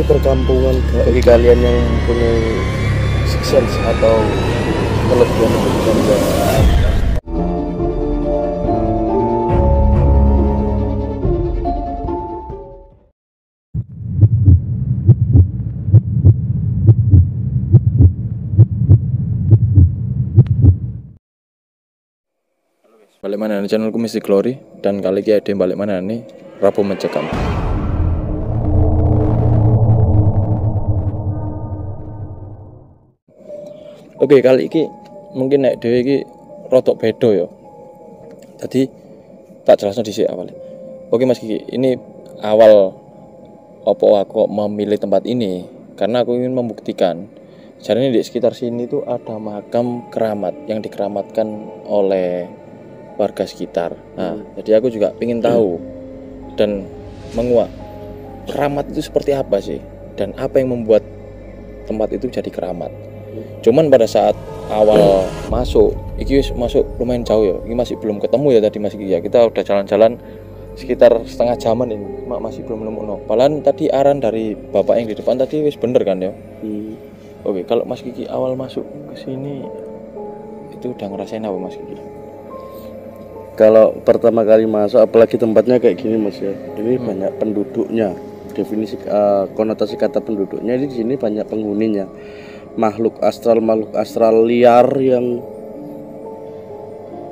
Ini perkampungan bagi kalian yang punya sixth sense atau kelebihan untuk bisa melihat. Balik mana nih channelku Mystic Glory, dan kali ini ada yang balik mana nih Rabu Mencekam. Oke, kali ini mungkin naik dewe iki rotok bedo ya. Tadi tak jelasno dhisik awal. Oke Mas Kiki, ini awal opo aku memilih tempat ini karena aku ingin membuktikan caranya di sekitar sini tuh ada makam keramat yang dikeramatkan oleh warga sekitar. Nah, jadi aku juga ingin tahu dan menguak keramat itu seperti apa sih, dan apa yang membuat tempat itu jadi keramat. Cuman pada saat awal masuk, iki masuk lumayan jauh ya, ini masih belum ketemu ya tadi Mas Kiki ya. Kita udah jalan-jalan sekitar setengah jaman ini, masih belum nemu no. Padahal tadi aran dari bapak yang di depan tadi wis bener kan ya. Oke, kalau Mas Kiki awal masuk ke sini itu udah ngerasain apa Mas Kiki? Kalau pertama kali masuk, apalagi tempatnya kayak gini Mas ya, ini banyak penduduknya. Definisi konotasi kata penduduknya ini di sini banyak penghuninya. Makhluk astral liar yang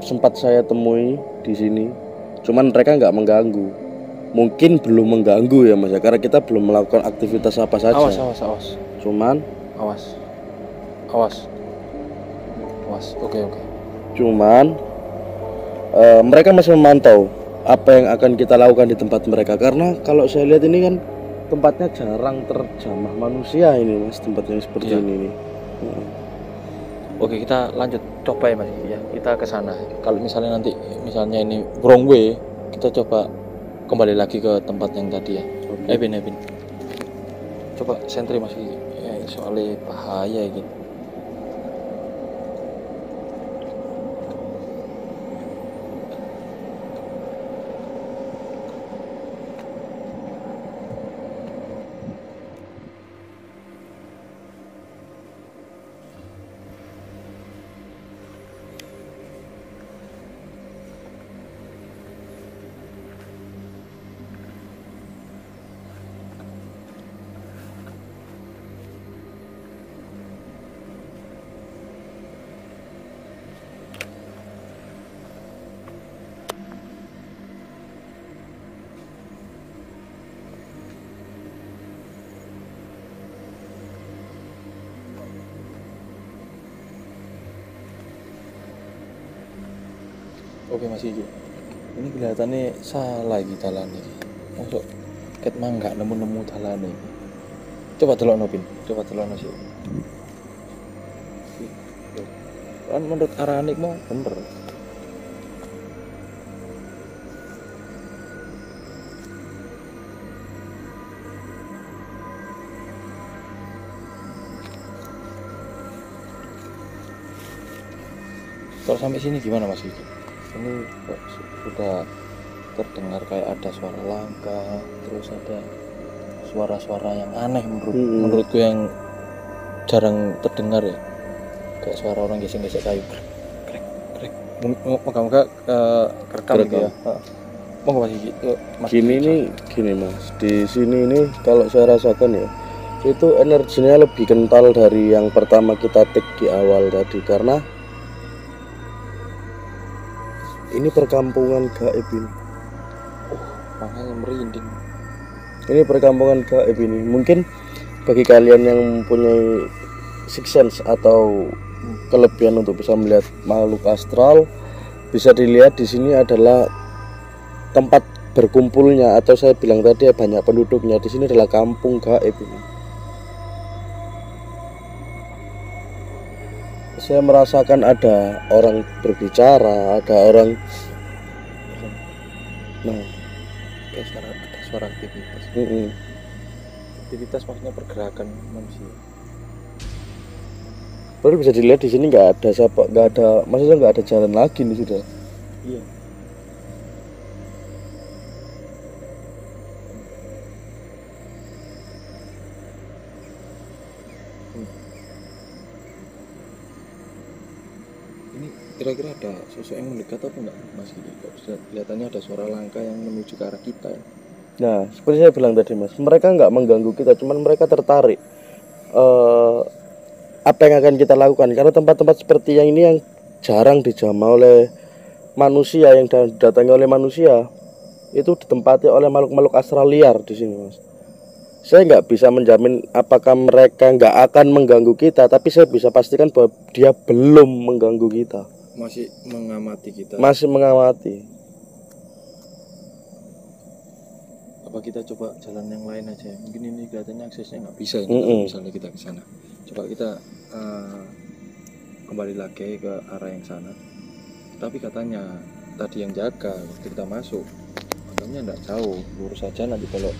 sempat saya temui di sini. Cuman mereka nggak mengganggu. Mungkin belum mengganggu ya Mas ya, karena kita belum melakukan aktivitas apa saja. Awas. Cuman awas. Oke. Cuman mereka masih memantau apa yang akan kita lakukan di tempat mereka, karena kalau saya lihat ini kan tempatnya jarang terjamah manusia ini Mas, tempatnya seperti ini nih. Oke, kita lanjut coba ya Mas ya. Kita ke sana. Kalau misalnya ini wrong way, kita coba kembali lagi ke tempat yang tadi ya. Ebin. Coba sentri Mas ya, soalnya bahaya gitu. Oke Mas Kiki, ini kelihatannya salah iki dalan iki. Masuk ket mangga nemu dalan iki. Coba delokno Pin, sih. Kan menurut arane mau bener. Kalau sampai sini gimana Mas Kiki? Ini kok sudah terdengar kayak ada suara langka, terus ada suara-suara yang aneh menurutku yang jarang terdengar ya, kayak suara orang gesek-gesek kayu. Krek. Moga-moga kerekam gitu ya. Moga Mas gini Mas, di sini ini kalau saya rasakan ya, itu energinya lebih kental dari yang pertama kita take di awal tadi, karena ini perkampungan gaib ini. Makanya merinding. Ini perkampungan gaib ini. Mungkin bagi kalian yang mempunyai sixth sense atau kelebihan untuk bisa melihat makhluk astral, bisa dilihat di sini adalah tempat berkumpulnya, atau saya bilang tadi ya banyak penduduknya. Di sini adalah kampung gaib ini. Saya merasakan ada orang berbicara, ada orang kayak ada suara aktivitas. Aktivitas maksudnya pergerakan manusia. Baru bisa dilihat di sini nggak ada jalan lagi nih sudah. Iya. kira-kira ada sosok yang mendekat atau enggak Mas Kiki? Kok kelihatannya ada suara langkah yang menuju ke arah kita ya? Nah, seperti saya bilang tadi Mas, mereka nggak mengganggu kita, cuman mereka tertarik apa yang akan kita lakukan. Karena tempat-tempat seperti yang ini yang jarang dijamah oleh manusia, yang didatangi oleh manusia, itu ditempati oleh makhluk-makhluk astral liar di sini Mas. Saya nggak bisa menjamin apakah mereka nggak akan mengganggu kita, tapi saya bisa pastikan bahwa dia belum mengganggu kita. Masih mengamati kita. Masih mengamati. Apa kita coba jalan yang lain aja? Mungkin ini kelihatannya aksesnya nggak bisa ini kalau misalnya kita ke sana. Coba kita kembali lagi ke arah yang sana. Tapi katanya tadi yang jaga waktu kita masuk, katanya nggak jauh, lurus saja nanti kalau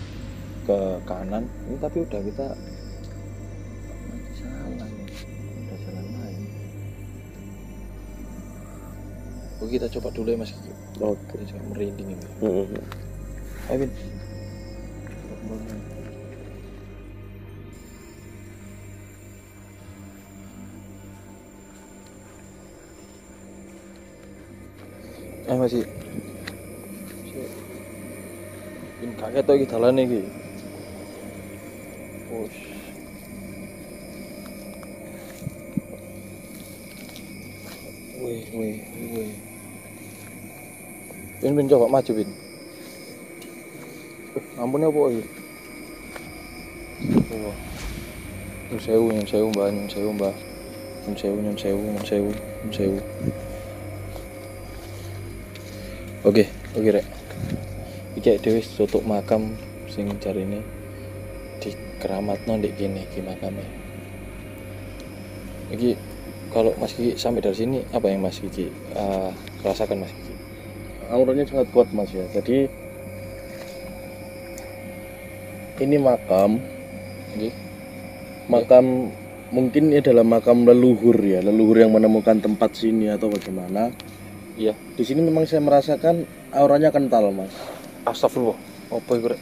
ke kanan. Ini tapi udah kita salah nih, udah jalan lain. Oke, kita coba dulu ya Mas Kiki. Oke. Kita coba merinding ini. Ayo Bin. Masih Bin kaget tuh kita jalan nih. Push. Wih. Bin coba maju Bin. Ampun ya apa ini? Oh. Nyun sewu mbak. Nyun sewu. Oke rek. Iki dhewe tutup makam sing jarine di keramatno ndek kene iki makame. Iki kalau Mas Kiki sampai dari sini apa yang Mas Kiki rasakan Mas Kiki? Auranya sangat kuat Mas ya. Jadi ini makam, makam mungkin ini adalah makam leluhur ya, leluhur yang menemukan tempat sini atau bagaimana. Iya. Di sini memang saya merasakan auranya kental Mas. Astagfirullah. Apa iku rek?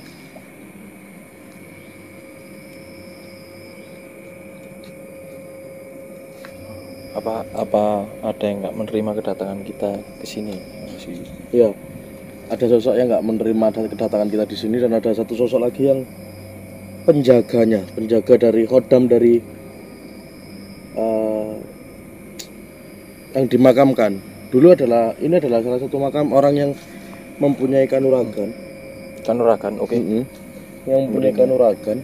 Apa ada yang nggak menerima kedatangan kita ke sini? Iya. Ada sosok yang nggak menerima kedatangan kita di sini, dan ada satu sosok lagi yang penjaga dari khodam dari yang dimakamkan. Dulu ini adalah salah satu makam orang yang mempunyai kanuragan. Oke. Yang mempunyai kanuragan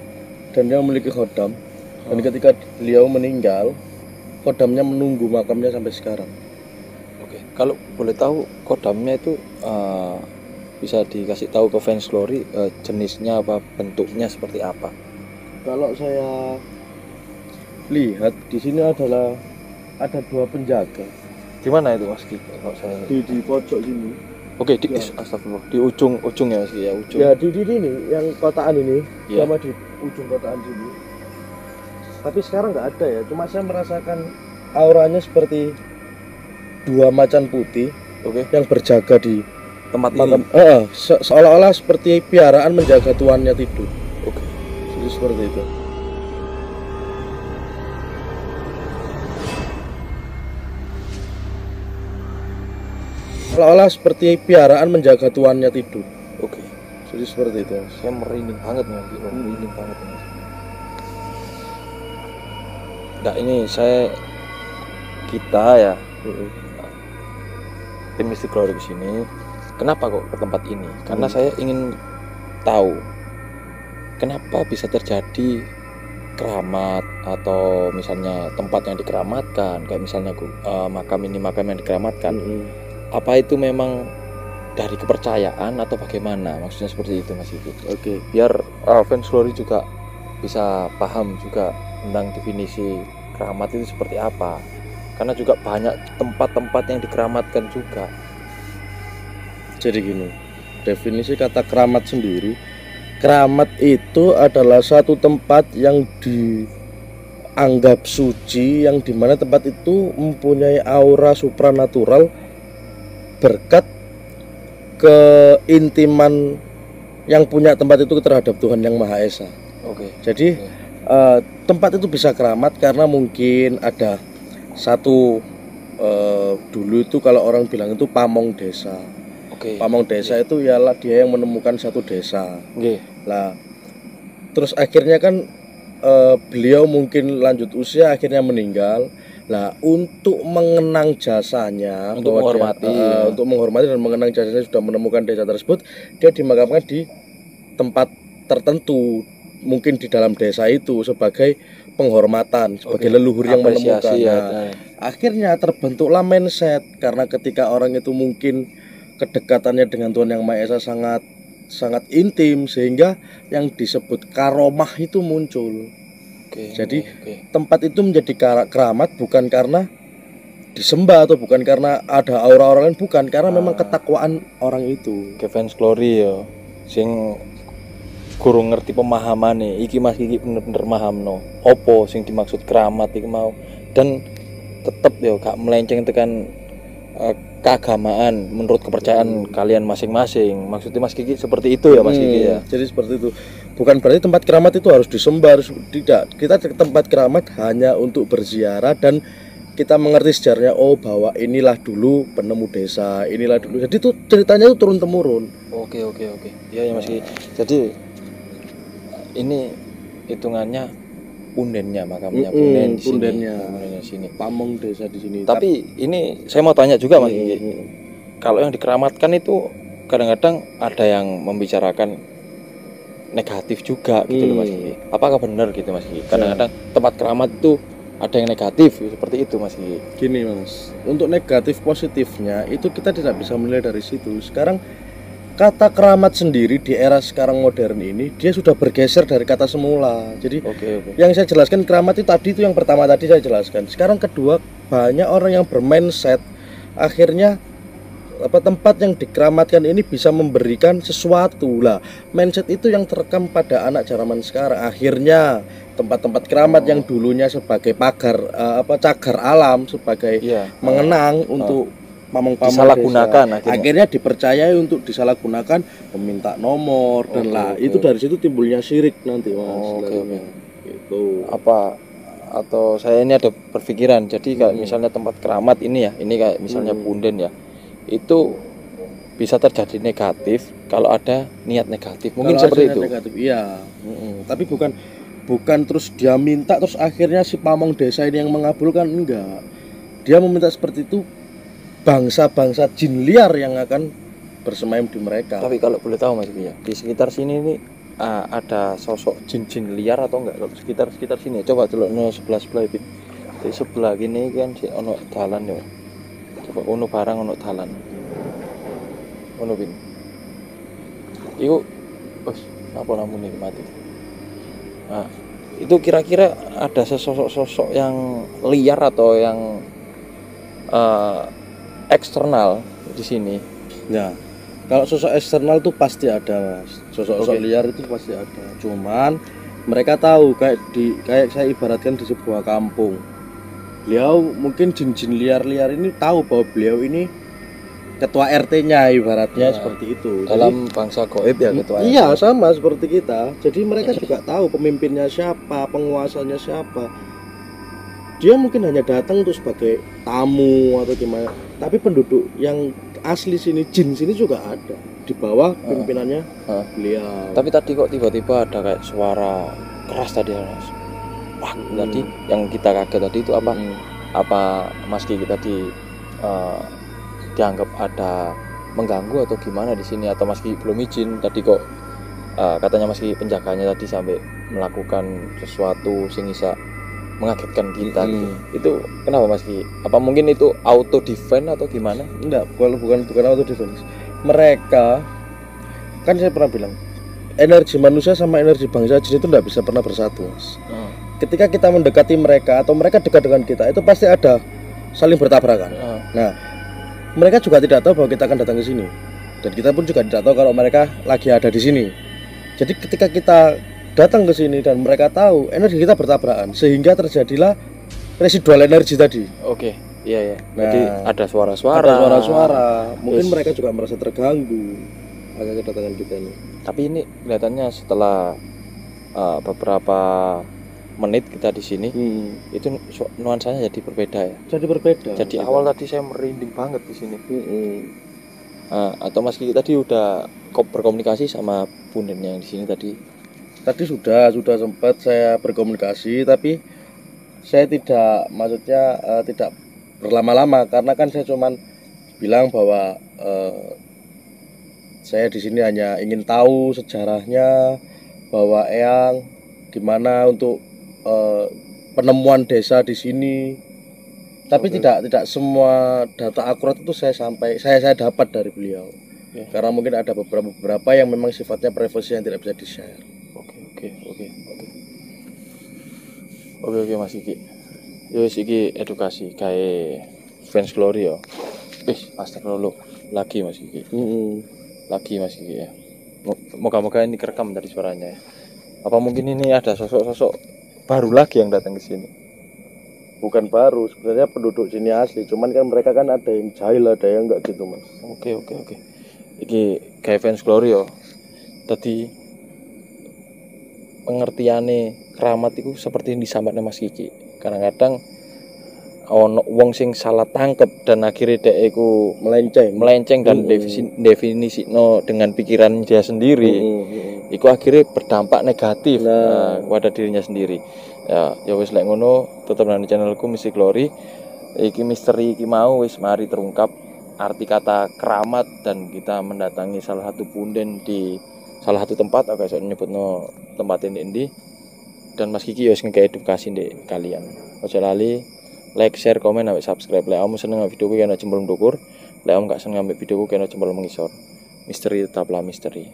dan yang memiliki khodam. Dan ketika beliau meninggal, khodamnya menunggu makamnya sampai sekarang. Oke. Kalau boleh tahu khodamnya itu bisa dikasih tahu ke fans Glory jenisnya apa, bentuknya seperti apa? Kalau saya lihat di sini ada dua penjaga. Di mana itu Mas Kiki? Kalau saya Di pojok sini. Oke, astagfirullah. Di ujung ya Mas Kiki ya, ujung. Ya di ini yang kotaan ini, sama di ujung kotaan sini. Tapi sekarang nggak ada ya. Cuma saya merasakan auranya seperti dua macan putih, yang berjaga di tempat makam. Seolah-olah seperti piaraan menjaga tuannya tidur. Jadi seperti itu. Seolah-olah seperti piaraan menjaga tuannya tidur. Jadi seperti itu. Saya merinding banget nih, merinding banget nih. Nah ini kita ya, tim Mystic Glory kesini. Kenapa kok ke tempat ini? Karena saya ingin tahu kenapa bisa terjadi keramat, atau misalnya tempat yang dikeramatkan, kayak misalnya makam yang dikeramatkan. Apa itu memang dari kepercayaan atau bagaimana? Maksudnya seperti itu Mas Kiki. Oke. Biar fans Glory juga bisa paham juga tentang definisi keramat itu seperti apa. Karena juga banyak tempat-tempat yang dikeramatkan juga. Jadi gini, definisi kata keramat sendiri, keramat itu adalah satu tempat yang dianggap suci, yang dimana tempat itu mempunyai aura supranatural berkat keintiman yang punya tempat itu terhadap Tuhan Yang Maha Esa. Jadi tempat itu bisa keramat karena mungkin ada satu dulu itu kalau orang bilang itu pamong desa. Oke. Pamong desa itu ialah dia yang menemukan satu desa. Nggih. Lah, terus akhirnya kan beliau mungkin lanjut usia akhirnya meninggal. Nah, untuk mengenang jasanya, Untuk bahwa menghormati, untuk menghormati dan mengenang jasanya sudah menemukan desa tersebut, dia dimakamkan di tempat tertentu, mungkin di dalam desa itu sebagai penghormatan, sebagai leluhur yang menemukan. Apresiasi ya. Nah, akhirnya terbentuklah mindset karena ketika orang itu mungkin kedekatannya dengan Tuhan Yang Maha Esa sangat sangat intim sehingga yang disebut karomah itu muncul. Oke. Jadi oke. tempat itu menjadi keramat bukan karena disembah atau bukan karena ada aura-aura lain, bukan karena memang ketakwaan orang itu. Ke fans glory ya. Sing kurang ngerti pemahamane. Iki Mas Kiki bener-bener mahamno. Opo sing dimaksud keramat iki mau. Dan tetep ya gak melenceng tekan keagamaan menurut kepercayaan kalian masing-masing. Maksudnya Mas Kiki seperti itu ya Mas Kiki ya. Jadi seperti itu. Bukan berarti tempat keramat itu harus disembah, harus tidak. Kita ke tempat keramat hanya untuk berziarah dan kita mengerti sejarahnya. Oh, bahwa inilah dulu penemu desa, inilah dulu. Jadi itu ceritanya itu turun temurun. Oke. Iya ya Mas Kiki. Jadi ini hitungannya pundennya makamnya punden di sini. pundennya. Pundennya sini. Pamong desa di sini. Tapi ini saya mau tanya juga Mas Kiki. Kalau yang dikeramatkan itu kadang-kadang ada yang membicarakan negatif juga gitu loh Mas Kiki. Apakah benar gitu Mas Kiki? Kadang-kadang tempat keramat itu ada yang negatif seperti itu Mas Kiki. Gini Mas, untuk negatif positifnya itu kita tidak bisa menilai dari situ. Sekarang kata keramat sendiri di era sekarang modern ini dia sudah bergeser dari kata semula. Jadi Oke. yang saya jelaskan keramat itu tadi itu yang pertama tadi saya jelaskan. Sekarang kedua, banyak orang yang bermindset akhirnya tempat yang dikeramatkan ini bisa memberikan sesuatu lah. Mindset itu yang terekam pada anak zaman sekarang. Akhirnya tempat-tempat keramat yang dulunya sebagai pagar cagar alam, sebagai mengenang untuk pamong-pamong disalahgunakan akhirnya dipercayai untuk disalahgunakan, meminta nomor dan itu dari situ timbulnya syirik nanti Mas. Itu apa atau saya ini ada perpikiran. Jadi kayak misalnya tempat keramat ini ya, ini kayak misalnya punden ya, itu bisa terjadi negatif kalau ada niat negatif. Mungkin kalau seperti ada itu. negatif, iya. Tapi bukan terus dia minta terus akhirnya si pamong desa ini yang mengabulkan, enggak. Dia meminta seperti itu, bangsa-bangsa jin liar yang akan bersemayam di mereka. Tapi kalau boleh tahu Mas ya, di sekitar sini ini ada sosok jin-jin liar atau enggak? Kalau sekitar sini coba dulu sebelah itu. Di sebelah gini kan si ono dalan ya. Coba ono barang ono dalan. Ono bin. Iku apa namanya mati. Nah, itu kira-kira ada sosok yang liar atau yang eksternal di sini. Ya, kalau sosok eksternal tuh pasti ada Mas. Sosok liar itu pasti ada. Cuman mereka tahu kayak saya ibaratkan di sebuah kampung. Beliau mungkin jin-jin liar-liar ini tahu bahwa beliau ini ketua RT-nya ibaratnya seperti itu. Dalam bangsa gaib ya ketua. Iya, sama seperti kita. Jadi mereka juga tahu pemimpinnya siapa, penguasanya siapa. Dia mungkin hanya datang untuk sebagai tamu atau gimana. Tapi penduduk yang asli sini, jin sini juga ada di bawah pimpinannya beliau. Tapi tadi kok tiba-tiba ada kayak suara keras tadi Mas. Wah, tadi yang kita kaget tadi itu apa? Apa Mas Kiki tadi dianggap ada mengganggu atau gimana di sini, atau Mas Kiki belum izin tadi kok katanya Mas Kiki penjaganya tadi sampai melakukan sesuatu sing bisa mengagetkan kita gitu. Itu kenapa Mas Ki? Apa mungkin itu auto defense atau gimana? Enggak, bukan auto defense. Mereka kan saya pernah bilang energi manusia sama energi bangsa jin itu enggak bisa pernah bersatu, Mas. Ketika kita mendekati mereka atau mereka dekat dengan kita, itu pasti ada saling bertabrakan. Nah, mereka juga tidak tahu bahwa kita akan datang ke sini. Dan kita pun juga tidak tahu kalau mereka lagi ada di sini. Jadi ketika kita datang ke sini dan mereka tahu, energi kita bertabrakan sehingga terjadilah residual energi tadi. Oke, iya. Nah, jadi ada suara-suara. Ada suara-suara. Mungkin mereka juga merasa terganggu akan kedatangan kita ini. Tapi ini kelihatannya setelah beberapa menit kita di sini, itu nuansanya jadi berbeda ya. Jadi berbeda. Jadi awal tadi saya merinding banget di sini. Atau Mas Kiki tadi udah berkomunikasi sama bundennya yang di sini tadi? Tadi sudah sempat saya berkomunikasi, tapi saya tidak, maksudnya tidak berlama-lama, karena kan saya cuman bilang bahwa saya di sini hanya ingin tahu sejarahnya, bahwa Eyang gimana untuk penemuan desa di sini. Tapi tidak semua data akurat itu saya dapat dari beliau. Karena mungkin ada beberapa yang memang sifatnya privasi yang tidak bisa di-share. Oke Mas Kiki. Yo iki edukasi kayak fans glory yo. Astagfirullah lagi Mas Kiki. Lagi Mas Kiki ya. Moga-moga ini kerekam dari suaranya ya. Apa mungkin ini ada sosok-sosok baru lagi yang datang ke sini? Bukan baru, sebenarnya penduduk sini asli, cuman kan mereka kan ada yang jahil, ada yang enggak gitu Mas. Oke. Iki kayak fans glory yo. Tadi pengertiane keramat itu seperti yang disampaikan Mas Kiki. Kadang-kadang ono wong sing salah tangkep dan akhirnya dia iku melenceng dan definisino dengan pikiran dia sendiri. Iku akhirnya berdampak negatif kepada dirinya sendiri. Ya wis lek ngono, tetep nang channelku Misi Glory. Iki misteri iki mau wis mari terungkap arti kata keramat, dan kita mendatangi salah satu punden di salah satu tempat, agak saya nyebutno tempat ini. Dan Mas Kiki wis ngekei edukasi ndek kalian. Ojo lali like, share, komen, sampai subscribe. Lek kamu seneng videoku kena jempol ndukur. Lek kamu gak seneng ambek videoku kena jempol mengisor. Misteri tetaplah misteri.